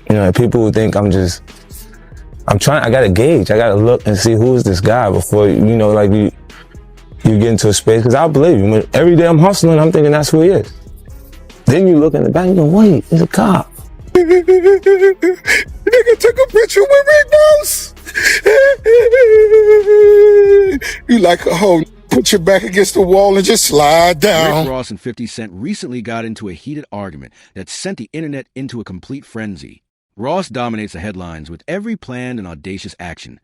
You know, people who think I gotta gauge, I gotta look and see who is this guy before, you know, like you get into a space, because I believe you. When every day I'm hustling, I'm thinking that's who he is. Then you look in the back and go, wait, it's a cop. Nigga took a picture with Rick Ross. You like a hoe, put your back against the wall and just slide down. Rick Ross and 50 Cent recently got into a heated argument that sent the internet into a complete frenzy. Ross dominates the headlines with every planned and audacious action,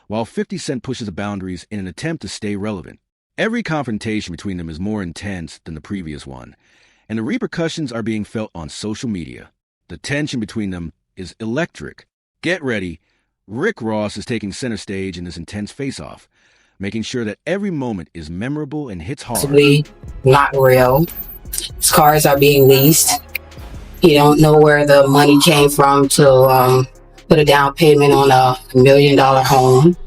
while 50 Cent pushes the boundaries in an attempt to stay relevant. Every confrontation between them is more intense than the previous one, and the repercussions are being felt on social media. The tension between them is electric. Get ready. Rick Ross is taking center stage in this intense face-off, making sure that every moment is memorable and hits hard. Possibly not real. Cars are being leased. You don't know where the money came from to put a down payment on a $1 million home.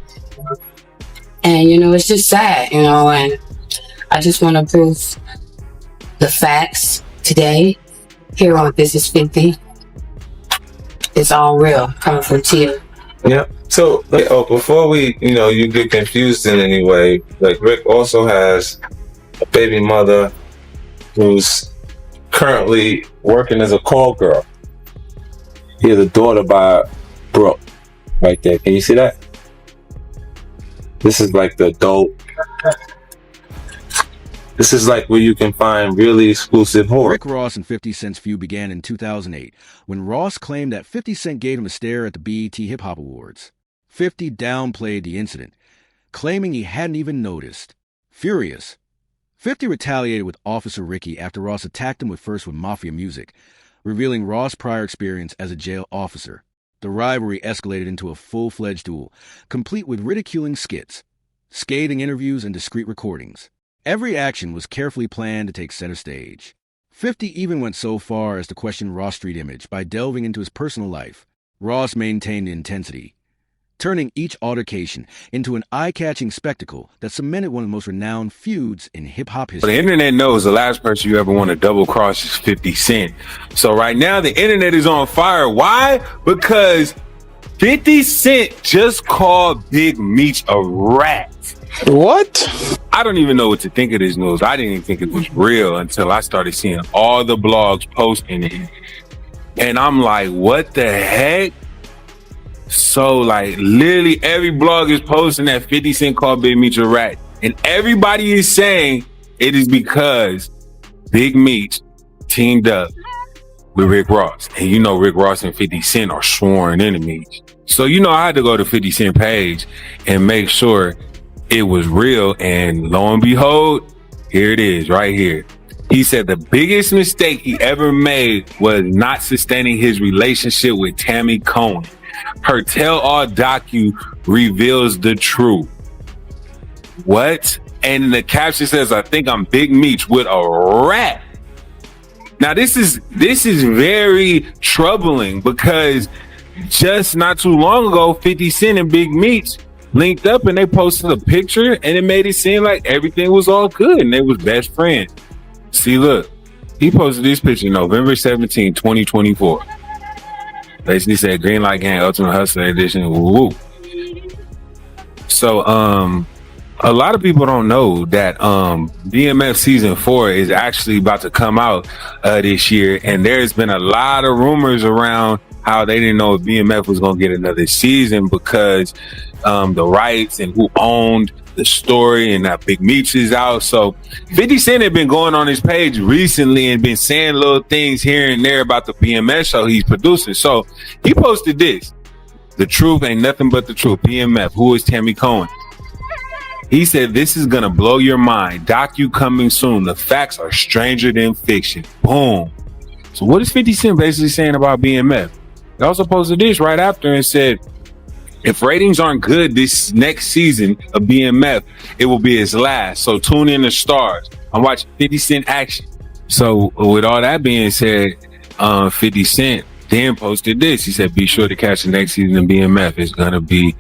And, you know, it's just sad, you know, and I just want to prove the facts today here on This Is 50. It's all real, coming from Tia. Yeah. So, before you get confused in any way, like Rick also has a baby mother who's currently working as a call girl. He has a daughter by Brooke, right there. Can you see that? This is like the dope. This is like where you can find really exclusive horror. Rick Ross and 50 Cent's feud began in 2008 when Ross claimed that 50 Cent gave him a stare at the BET Hip Hop Awards. 50 downplayed the incident, claiming he hadn't even noticed. Furious, 50 retaliated with Officer Ricky after Ross attacked him with Mafia music, revealing Ross' prior experience as a jail officer. The rivalry escalated into a full-fledged duel, complete with ridiculing skits, scathing interviews, and discreet recordings. Every action was carefully planned to take center stage. 50 even went so far as to question Ross' street image by delving into his personal life. Ross maintained the intensity, turning each altercation into an eye-catching spectacle that cemented one of the most renowned feuds in hip-hop history. The internet knows the last person you ever want to double-cross is 50 Cent. So right now, the internet is on fire. Why? Because 50 Cent just called Big Meech a rat. What? I don't even know what to think of this news. I didn't even think it was real until I started seeing all the blogs posting it. And I'm like, what the heck? So like literally every blog is posting that 50 Cent called Big Meech a rat. And everybody is saying it is because Big Meech teamed up with Rick Ross. And you know Rick Ross and 50 Cent are sworn enemies. So you know I had to go to 50 Cent page and make sure it was real, and lo and behold, here it is right here. He said the biggest mistake he ever made was not sustaining his relationship with Tammy Cohen. Her tell-all docu reveals the truth. What? And the caption says, I think I'm Big Meech with a rat. Now this is very troubling because just not too long ago, 50 Cent and Big Meech linked up and they posted a picture and it made it seem like everything was all good and they was best friends. See, look, he posted this picture November 17, 2024. Basically said Green Light Gang Ultimate Hustler Edition. Woo. So, a lot of people don't know that BMF season 4 is actually about to come out this year, and there's been a lot of rumors around how they didn't know if BMF was going to get another season because the rights and who owned the story, and that Big Meech is out. So 50 Cent had been going on his page recently and been saying little things here and there about the BMF show he's producing. So he posted this: the truth ain't nothing but the truth. BMF, who is Tammy Cohen? He said, this is gonna blow your mind. Docu coming soon. The facts are stranger than fiction. Boom. So what is 50 Cent basically saying about BMF? He also posted this right after and said, if ratings aren't good this next season of BMF, it will be his last. So tune in to Stars. I'm watching 50 Cent action. So with all that being said, 50 Cent then posted this. He said, be sure to catch the next season of BMF. It's going to be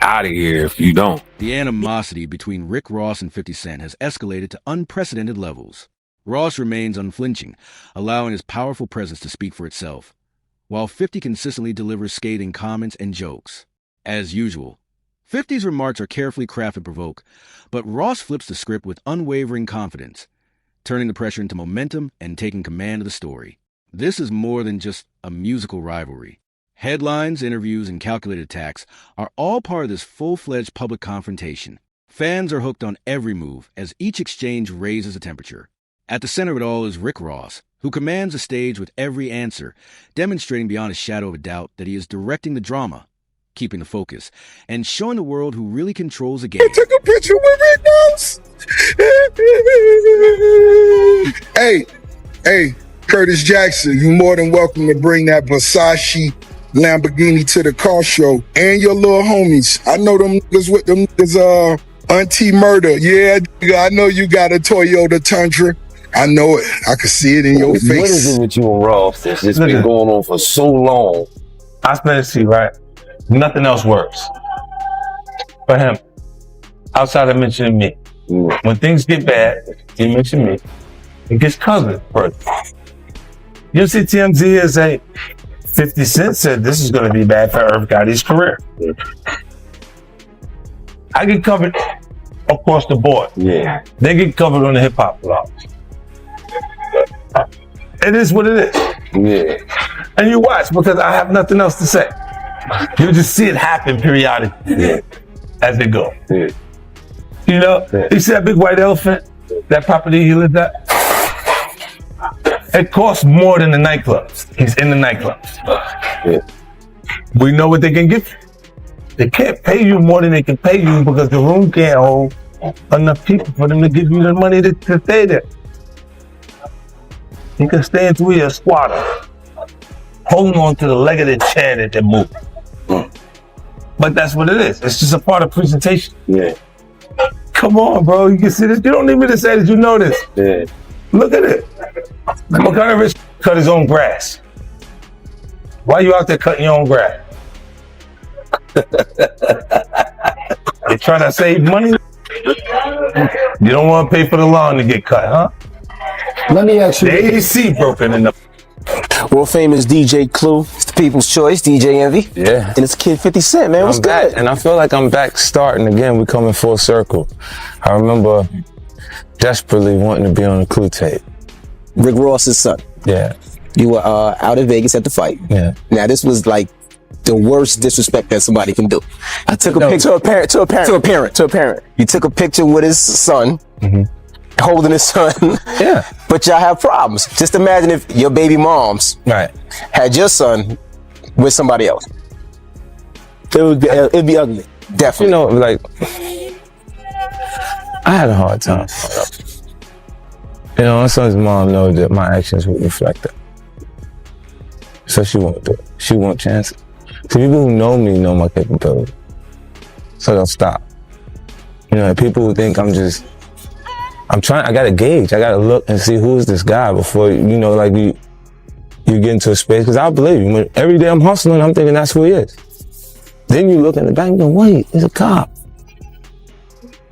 out of here if you don't. The animosity between Rick Ross and 50 Cent has escalated to unprecedented levels. Ross remains unflinching, allowing his powerful presence to speak for itself. while 50 consistently delivers scathing comments and jokes. As usual, 50's remarks are carefully crafted to provoke, but Ross flips the script with unwavering confidence, turning the pressure into momentum and taking command of the story. This is more than just a musical rivalry. Headlines, interviews, and calculated attacks are all part of this full-fledged public confrontation. Fans are hooked on every move as each exchange raises the temperature. At the center of it all is Rick Ross, who commands the stage with every answer, demonstrating beyond a shadow of a doubt that he is directing the drama, keeping the focus, and showing the world who really controls the game. I took a picture with Rick Ross. Hey, Curtis Jackson, you more than welcome to bring that Versace Lamborghini to the car show and your little homies. I know them niggas with them niggas, Auntie Murder. Yeah, I know you got a Toyota Tundra. I know it. I can see it in your face. What is it with you and Ross that's just been going on for so long? I spent it, see, right? Nothing else works for him outside of mentioning me. When things get bad, he mention me. It gets covered first. You see, TMZ is 50 Cent said this is going to be bad for Irv Gotti's career. I get covered across the board. Yeah. They get covered on the hip hop blogs. It is what it is. Yeah. And you watch because I have nothing else to say. You just see it happen periodically as they go. Yeah. You know, you see that big white elephant, that property he lives at? It costs more than the nightclubs. He's in the nightclubs. Yeah. We know what they can give you. They can't pay you more than they can pay you because the room can't hold enough people for them to give you the money to stay there. You can stay into a squatter, holding on to the leg of the chair that they move. But that's what it is. It's just a part of presentation. Yeah. Come on, bro. You can see this. You don't need me to say that. You know this. Yeah. Look at it. What kind of rich cut his own grass? Why you out there cutting your own grass? You trying to save money? You don't want to pay for the lawn to get cut, huh? Let me ask you. The AC broken in the... World famous DJ Clue. It's the People's Choice, DJ Envy. Yeah. And it's Kid 50 Cent, man. What's I'm back, good? and I feel like I'm back starting again. We're coming full circle. I remember desperately wanting to be on the Clue tape. Rick Ross's son. Yeah. You were out in Vegas at the fight. Yeah. Now, this was like the worst disrespect that somebody can do. I took a picture to a parent. You took a picture with his son, holding his son. Yeah. But y'all have problems. Just imagine if your baby moms Right. had your son with somebody else. It'd be ugly. Definitely. You know, like, I had a hard time. You know, my son's mom knows that my actions would reflect that. So she won't do it. She won't chance it. The people who know me know my capability. So they'll stop. You know, people who think I gotta gauge. I gotta look and see who is this guy before, you know, like you get into a space. Because I believe you. When every day I'm hustling, I'm thinking that's who he is. Then you look in the back and go, wait, he's a cop.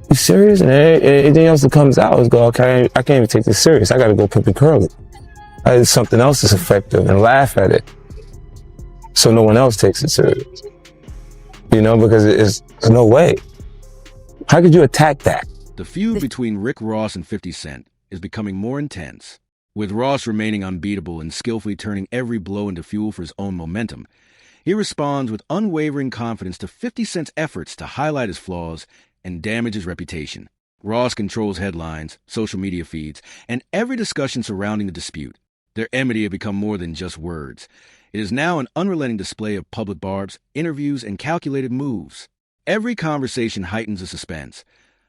You serious? And anything else that comes out is go, okay, I can't even take this serious. I gotta go pimp and curl it. I do something else that's effective and laugh at it. So no one else takes it serious. You know, because there's no way. How could you attack that? The feud between Rick Ross and 50 Cent is becoming more intense, with Ross remaining unbeatable and skillfully turning every blow into fuel for his own momentum. He responds with unwavering confidence to 50 Cent's efforts to highlight his flaws and damage his reputation. Ross controls headlines, social media feeds, and every discussion surrounding the dispute. Their enmity have become more than just words. It is now an unrelenting display of public barbs, interviews, and calculated moves. Every conversation heightens the suspense,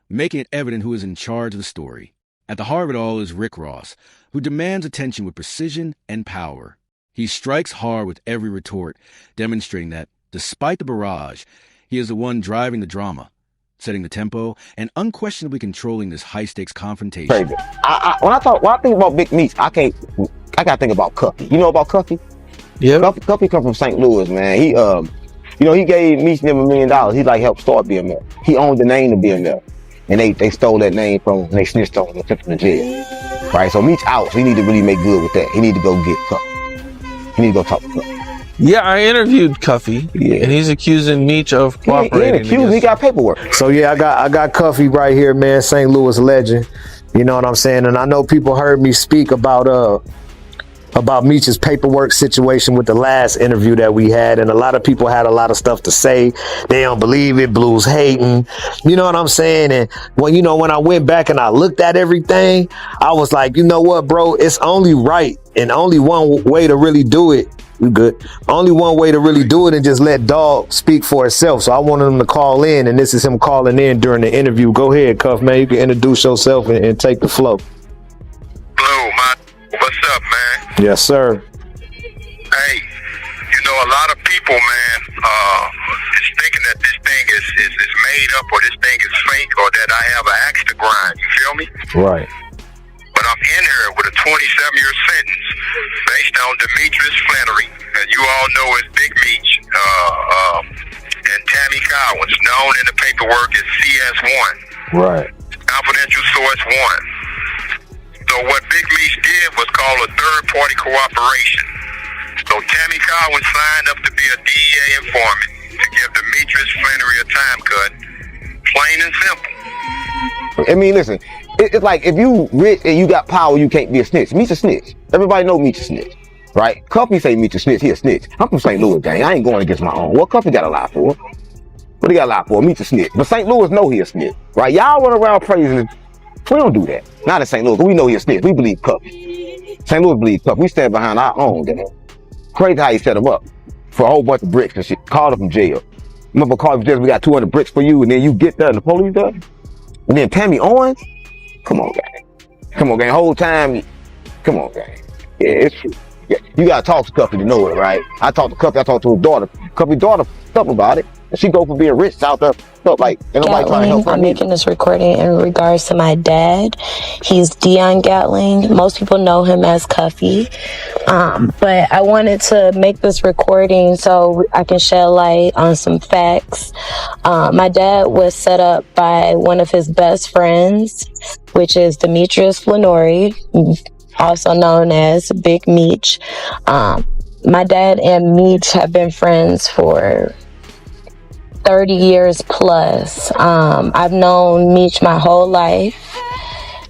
making it evident who is in charge of the story. At the heart of it all is Rick Ross, who demands attention with precision and power. He strikes hard with every retort, demonstrating that, despite the barrage, he is the one driving the drama, setting the tempo, and unquestionably controlling this high-stakes confrontation. Crazy. When I think about Big Meats, I gotta think about Cuffy. You know about Cuffy? Yeah. Cuffy come from St. Louis, man. He, you know, he gave Meats them $1 million. He like helped start BML. He owned the name of BML. And they stole that name from him and they snitched on him and took him to jail. Right? So Meats out. So he need to really make good with that. He need to go get Cuffy. He need to go talk to Cuffy. Yeah, I interviewed Cuffy, and he's accusing Meech of He cooperating. ain't accused. He got paperwork. So yeah, I got Cuffy right here, man. St. Louis legend. You know what I'm saying? And I know people heard me speak about Meech's paperwork situation with the last interview that we had, and a lot of people had a lot of stuff to say. They don't believe it, Blues hating. You know what I'm saying? And when I went back and I looked at everything, I was like, you know what, bro? It's only right and only one way to really do it. You good? Only one way to really do it and just let Dog speak for itself. So I wanted him to call in, and this is him calling in during the interview. Go ahead, Cuff, man. You can introduce yourself and take the flow. Blue, what's up, man? Yes, sir. Hey, a lot of people, man, is thinking that this thing is made up or this thing is fake or that I have an axe to grind. You feel me? Right. But I'm in here with a 27-year sentence based on Demetrius Flannery, and you all know as Big Meech, and Tammy Collins, known in the paperwork as CS1. Right. Confidential source 1. So what Big Meech did was call a third-party cooperation. So Tammy Collins signed up to be a DEA informant to give Demetrius Flannery a time cut. Plain and simple. I mean, listen, it's like if you rich and you got power, you can't be a snitch. Meech a snitch. Everybody know Meech a snitch, right? Cuffy say Meech a snitch, he a snitch. I'm from St. Louis, gang. I ain't going against my own. What Cuffy got a lie for? What he got a lie for? Meech a snitch. But St. Louis know he a snitch, right? Y'all run around praising. We don't do that. Not in St. Louis. We know he a snitch. We believe Cuffy. St. Louis believe Cuffy. We stand behind our own, gang. Crazy how he set him up for a whole bunch of bricks and shit. Called him from jail. Remember, called him from jail, we got 200 bricks for you, and then you get there and the police there? And then Tammy Owens? Come on, gang. Come on, gang. Whole time, come on, gang. Yeah, it's true. Yeah. You gotta talk to Cuffy to know it, right? I talked to Cuffy, I talked to his daughter. Cuffy's daughter stuff about it. And she go for being rich out there. Stuff like, and nobody trying to help her. I'm making this recording in regards to my dad. He's Dion Gatling. Most people know him as Cuffy. But I wanted to make this recording so I can shed light on some facts. My dad was set up by one of his best friends, which is Demetrius Flannery, also known as Big Meech. My dad and Meech have been friends for 30 years plus. I've known Meech my whole life.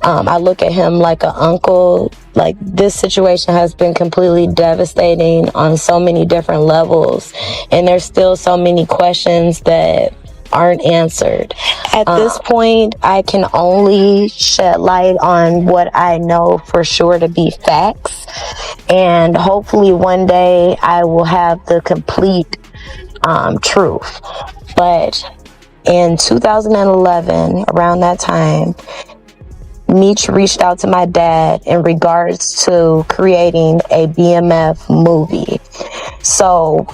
I look at him like an uncle. Like, this situation has been completely devastating on so many different levels, and there's still so many questions that aren't answered. At this point, I can only shed light on what I know for sure to be facts, and hopefully one day I will have the complete truth. But in 2011, around that time, Meech reached out to my dad in regards to creating a BMF movie. So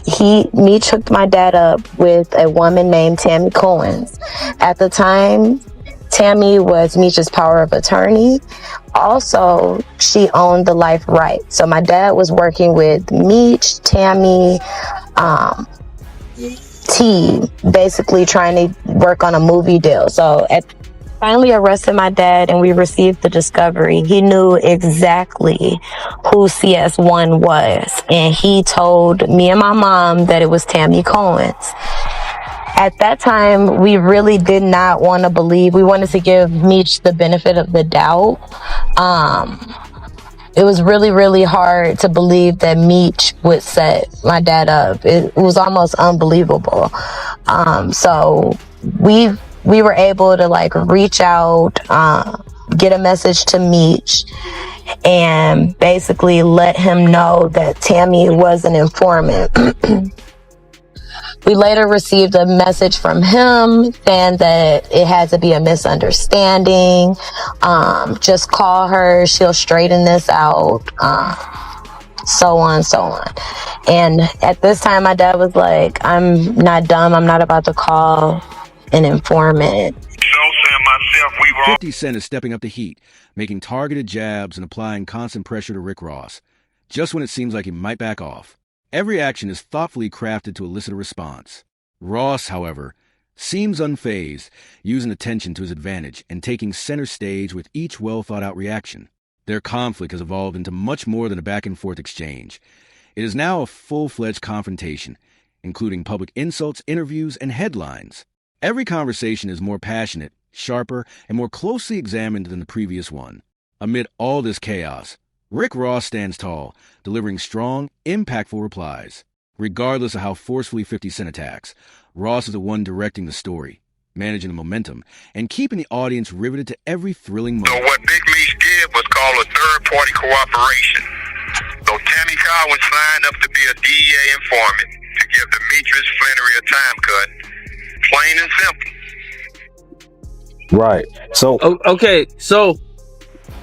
Meech hooked my dad up with a woman named Tammy Collins. At the time, Tammy was Meech's power of attorney. Also, she owned the life rights. So my dad was working with Meech, Tammy, T, basically trying to work on a movie deal. So finally arrested my dad and we received the discovery. He knew exactly who CS1 was, and he told me and my mom that it was Tammy Collins. At that time, we really did not want to believe. We wanted to give Meech the benefit of the doubt. It was really, really hard to believe that Meech would set my dad up. It was almost unbelievable. So we were able to reach out, get a message to Meech, and basically let him know that Tammy was an informant. We later received a message from him saying that it had to be a misunderstanding. Just call her, she'll straighten this out. So on, so on. And at this time, my dad was like, I'm not dumb. I'm not about to call an informant. 50 Cent is stepping up the heat, making targeted jabs and applying constant pressure to Rick Ross, just when it seems like he might back off. Every action is thoughtfully crafted to elicit a response. Ross, however, seems unfazed, using attention to his advantage and taking center stage with each well-thought-out reaction. Their conflict has evolved into much more than a back-and-forth exchange. It is now a full-fledged confrontation, including public insults, interviews, and headlines. Every conversation is more passionate, sharper, and more closely examined than the previous one. Amid all this chaos, Rick Ross stands tall, delivering strong, impactful replies. Regardless of how forcefully 50 Cent attacks, Ross is the one directing the story, managing the momentum, and keeping the audience riveted to every thrilling moment. So what Big Leash did was call a third-party cooperation. So Tammy Collins signed up to be a DEA informant to give Demetrius Flannery a time cut, plain and simple. Right. So Okay, so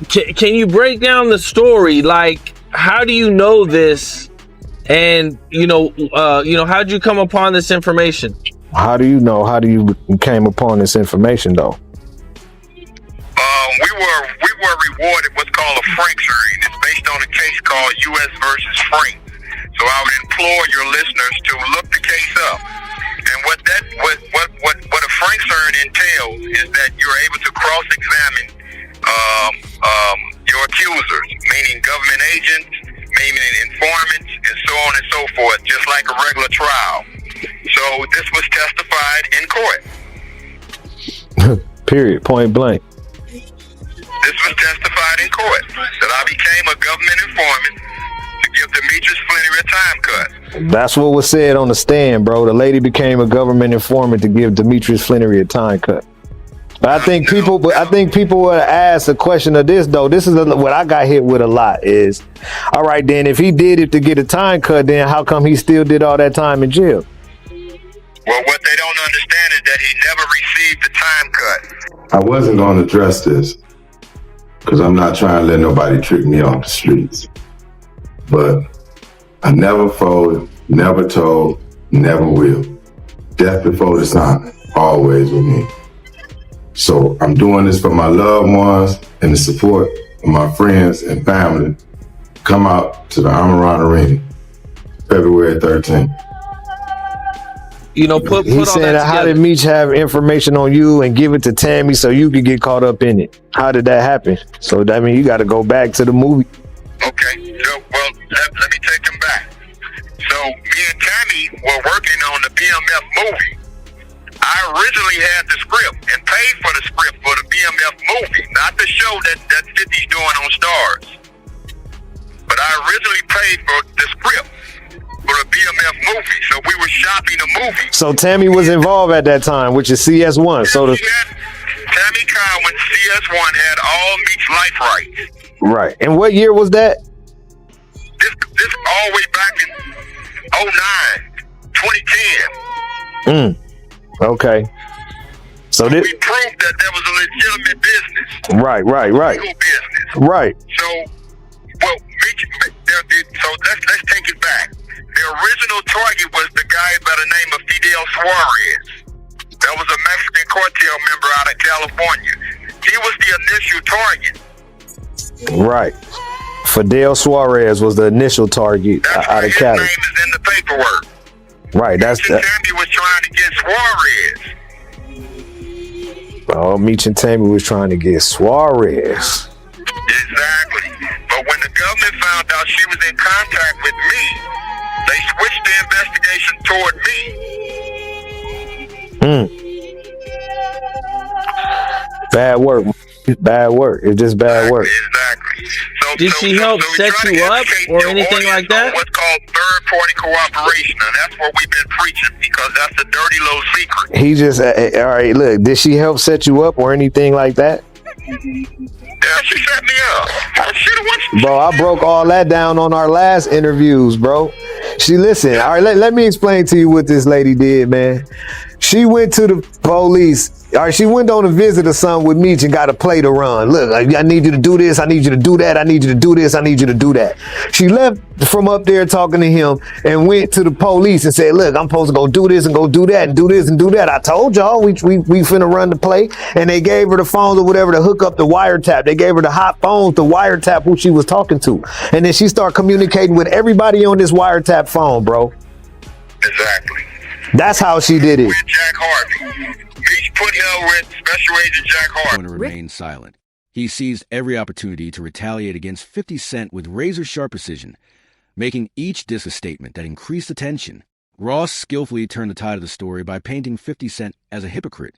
can you break down the story? Like, how do you know this? And how'd you come upon this information? how do you know? How do you came upon this information though? We were rewarded what's called a Frank hearing. It's based on a case called U.S. versus Frank. So I would implore your listeners to look the case up. And what a Frank hearing entails is that you're able to cross-examine your accusers, meaning government agents, meaning informants, and so on and so forth, just like a regular trial. So this was testified in court. Period. Point blank. This was testified in court that I became a government informant to give Demetrius Flannery a time cut. That's what was said on the stand, bro. The lady became a government informant to give Demetrius Flannery a time cut. But I think people would ask a question of this though. This is what I got hit with a lot is, all right, then if he did it to get a time cut, then how come he still did all that time in jail? Well, what they don't understand is that he never received the time cut. I wasn't going to address this because I'm not trying to let nobody trick me off the streets. But I never folded, never told, never will. Death before dishonor, always with me. So I'm doing this for my loved ones and the support of my friends and family. Come out to the Amaran Arena, February 13th. You know, put He all said, that how together. did Meech have information on you and give it to Tammy so you could get caught up in it? How did that happen? So that means you got to go back to the movie. Okay, so, well, let me take them back. So me and Tammy were working on the BMF movie. I originally had the script and paid for the script for the BMF movie, not the show that 50's doing on Stars. But I originally paid for the script for the BMF movie, so we were shopping the movie. So Tammy was involved at that time, which is CS1. So Tammy Collins, CS1, had all Meek's life rights. right. And what year was that? This all the way back in 2010. Okay. So we proved that there was a legitimate business. Right. Legal business. Right. So, well, so let's take it back. The original target was the guy by the name of Fidel Suarez. That was a Mexican cartel member out of California. He was the initial target. Right. Fidel Suarez was the initial target out of Cali. His name is in the paperwork. Right. That's that. Tammy was trying to get Suarez. Oh, Meech and Tammy was trying to get Suarez. Exactly. But when the government found out she was in contact with me, they switched the investigation toward me. Bad work. Bad work. It's just bad work. Exactly. Did she help set you up or anything like that? What's called third-party cooperation, and that's what we've been preaching because that's a dirty little secret. He just, all right, look, did she help set you up or anything like that? Yeah, she set me up. Bro, I broke all that down on our last interviews, bro. Listen, all right, let me explain to you what this lady did, man. She went to the police. All right, she went on a visit or something with Meech and got a play to run. Look, I need you to do this. I need you to do that. I need you to do this. I need you to do that. She left from up there talking to him and went to the police and said, look, I'm supposed to go do this and go do that and do this and do that. I told y'all we finna run the play. And they gave her the phones or whatever to hook up the wiretap. They gave her the hot phones to wiretap who she was talking to. And then she started communicating with everybody on this wiretap phone, bro. Exactly. That's how she did it. With Jack Harvey. Meech put her with Special Agent Jack Harvey. To remain silent. He seized every opportunity to retaliate against 50 Cent with razor-sharp precision. making each disc a statement that increased attention. Ross skillfully turned the tide of the story by painting 50 Cent as a hypocrite,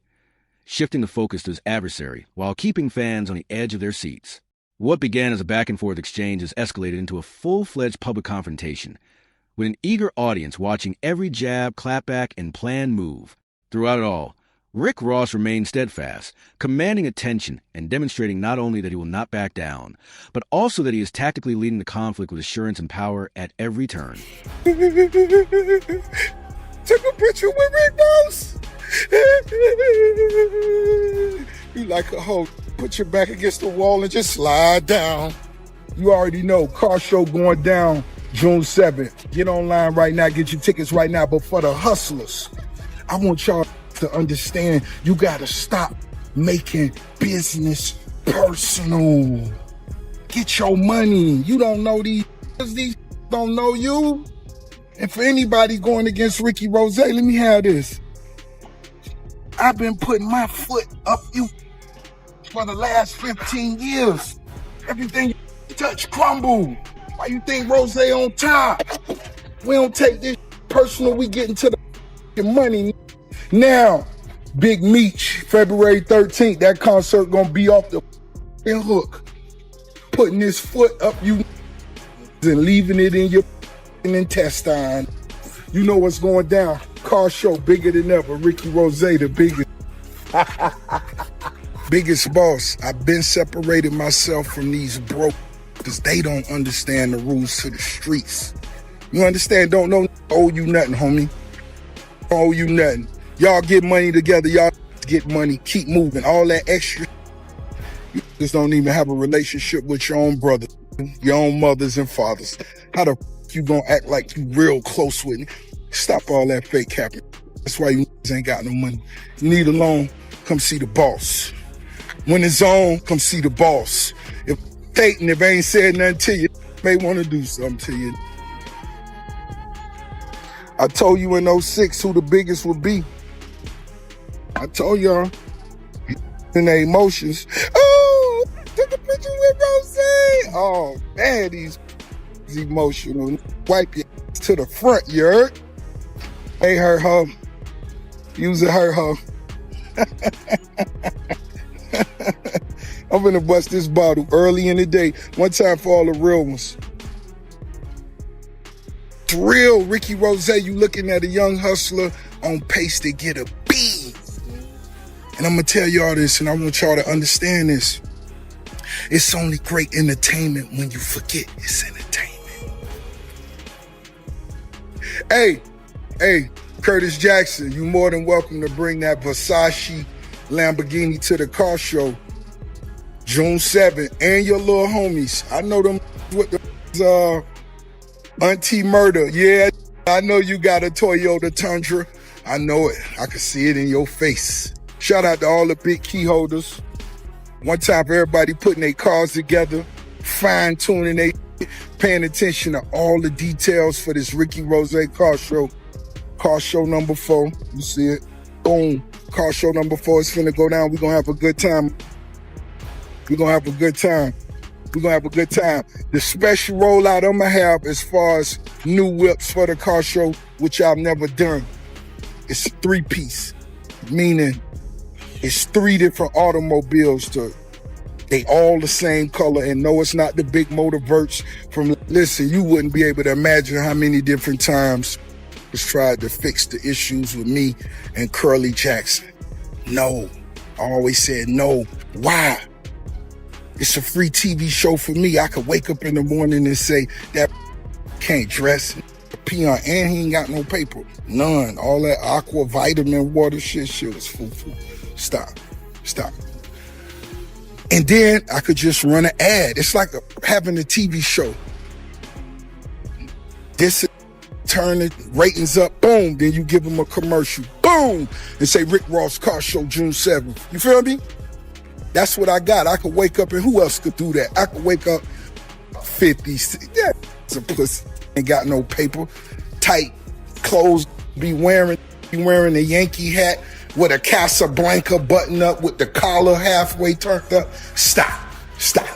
shifting the focus to his adversary while keeping fans on the edge of their seats. What began as a back-and-forth exchange has escalated into a full-fledged public confrontation, with an eager audience watching every jab, clapback, and planned move. Throughout it all, Rick Ross remained steadfast, commanding attention and demonstrating not only that he will not back down, but also that he is tactically leading the conflict with assurance and power at every turn. Took a picture with Rick Ross. You like a hoe. Put your back against the wall and just slide down. You already know, car show going down June 7th. Get online right now, get your tickets right now. But for the hustlers, I want y'all to understand you gotta stop making business personal. Get your money. You don't know these don't know you. And for anybody going against Ricky Rose, let me have this. I've been putting my foot up you for the last 15 years. Everything you touch crumble. Why you think Rose on top? We don't take this personal, we get into the money. Now, Big Meech, February 13th, that concert gonna be off the hook. Putting his foot up you and leaving it in your intestine. You know what's going down. Car show bigger than ever. Ricky Rose, the biggest. Biggest boss. I've been separating myself from these broke because they don't understand the rules to the streets. You understand? Don't owe you nothing, homie. Don't owe you nothing. Y'all get money together. Y'all get money. Keep moving. All that extra. You just don't even have a relationship with your own brothers, your own mothers and fathers. How the you gonna act like you real close with me? Stop all that fake capping. That's why you ain't got no money. You need a loan, come see the boss. When it's on, come see the boss. If Dayton, if I ain't said nothing to you, may want to do something to you. I told you in 06 who the biggest would be. I told y'all. In their emotions. Oh, took a picture with Rose. Oh, man, these emotional. Wipe your to the front, you heard? Hey, her. Using her. I'm gonna bust this bottle early in the day. One time for all the real ones. It's real, Ricky Rose, you looking at a young hustler on pace to get a B. And I'm gonna tell y'all this, and I want y'all to understand this. It's only great entertainment when you forget it's entertainment. Hey, Curtis Jackson, you more than welcome to bring that Versace Lamborghini to the car show June 7th, and your little homies. I know them with the Auntie Murder. Yeah, I know you got a Toyota Tundra. I know it. I can see it in your face. Shout out to all the big key holders. One time for everybody putting their cars together, fine-tuning they, paying attention to all the details for this Ricky Rose car show. Car show number 4. You see it? Boom. Car show number 4 is finna go down. We're gonna have a good time. We're gonna have a good time. The special rollout I'm gonna have as far as new whips for the car show, which I've never done. It's a 3-piece, meaning it's 3 different automobiles they all the same color, and no, it's not the big motor verts from, listen, you wouldn't be able to imagine how many different times was tried to fix the issues with me and Curly Jackson. No, I always said no. Why? It's a free TV show for me. I could wake up in the morning and say, that can't dress, peon, and he ain't got no paper. None. All that aqua vitamin water shit was foo-foo. Stop. And then I could just run an ad. It's like having a TV show. This is turn the ratings up, boom, then you give them a commercial, boom, and say Rick Ross car show June 7th. You feel me? That's what I got. I could wake up, and who else could do that? I could wake up 50, yeah, it's a pussy, ain't got no paper, tight clothes, be wearing a Yankee hat with a Casablanca button up with the collar halfway turned up. Stop.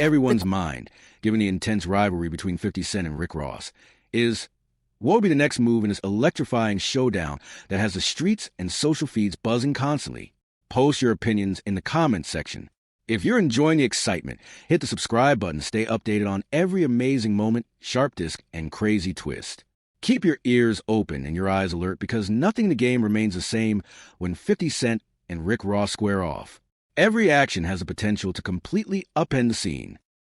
Everyone's mind, given the intense rivalry between 50 Cent and Rick Ross. is what will be the next move in this electrifying showdown that has the streets and social feeds buzzing constantly? Post your opinions in the comments section. If you're enjoying the excitement, hit the subscribe button to stay updated on every amazing moment, sharp disc, and crazy twist. Keep your ears open and your eyes alert because nothing in the game remains the same when 50 Cent and Rick Ross square off. Every action has the potential to completely upend the scene.